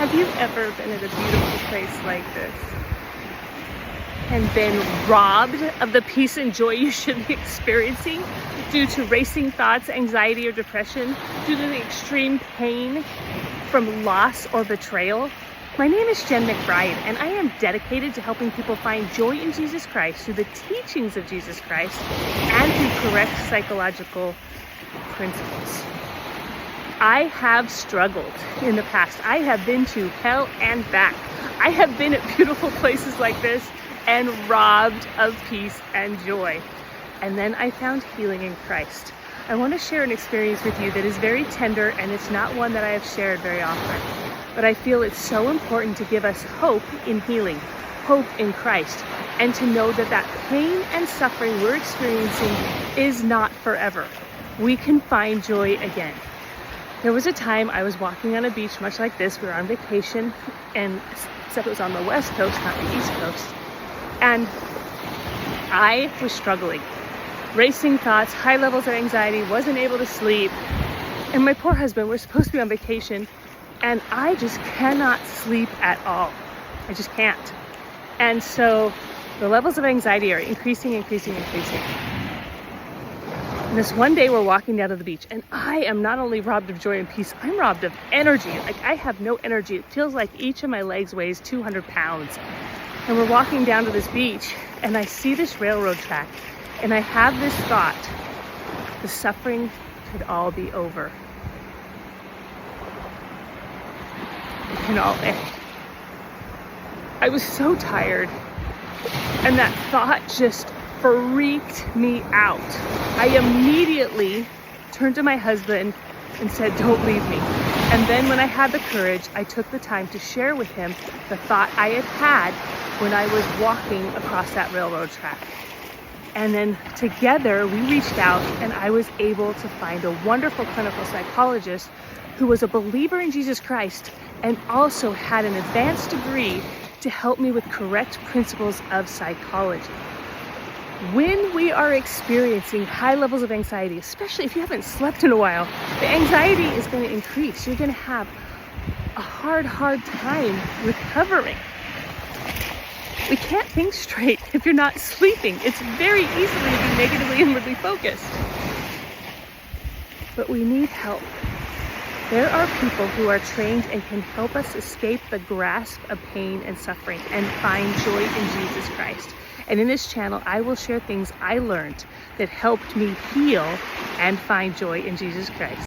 Have you ever been at a beautiful place like this and been robbed of the peace and joy you should be experiencing due to racing thoughts, anxiety, or depression, due to the extreme pain from loss or betrayal? My name is Jen McBride, and I am dedicated to helping people find joy in Jesus Christ through the teachings of Jesus Christ and through correct psychological principles. I have struggled in the past. I have been to hell and back. I have been at beautiful places like this and robbed of peace and joy. And then I found healing in Christ. I want to share an experience with you that is very tender, and it's not one that I have shared very often. But I feel it's so important to give us hope in healing, hope in Christ, and to know that that pain and suffering we're experiencing is not forever. We can find joy again. There was a time I was walking on a beach much like this. We were on vacation, and except it was on the West Coast, not the East Coast. And I was struggling. Racing thoughts, high levels of anxiety, wasn't able to sleep. And my poor husband, we're supposed to be on vacation, and I just cannot sleep at all. I just can't. And so the levels of anxiety are increasing. And this one day we're walking down to the beach, and I am not only robbed of joy and peace, I'm robbed of energy. Like, I have no energy. It feels like each of my legs weighs 200 pounds. And we're walking down to this beach, and I see this railroad track, and I have this thought: the suffering could all be over. It can all end. I was so tired, and that thought just freaked me out. I immediately turned to my husband and said, "Don't leave me." And then when I had the courage, I took the time to share with him the thought I had had when I was walking across that railroad track. And then together we reached out, and I was able to find a wonderful clinical psychologist who was a believer in Jesus Christ and also had an advanced degree to help me with correct principles of psychology. When we are experiencing high levels of anxiety, especially if you haven't slept in a while, the anxiety is going to increase. You're going to have a hard time recovering. We can't think straight if you're not sleeping. It's very easy to be negatively inwardly focused. But we need help. There are people who are trained and can help us escape the grasp of pain and suffering and find joy in Jesus Christ. And in this channel, I will share things I learned that helped me heal and find joy in Jesus Christ.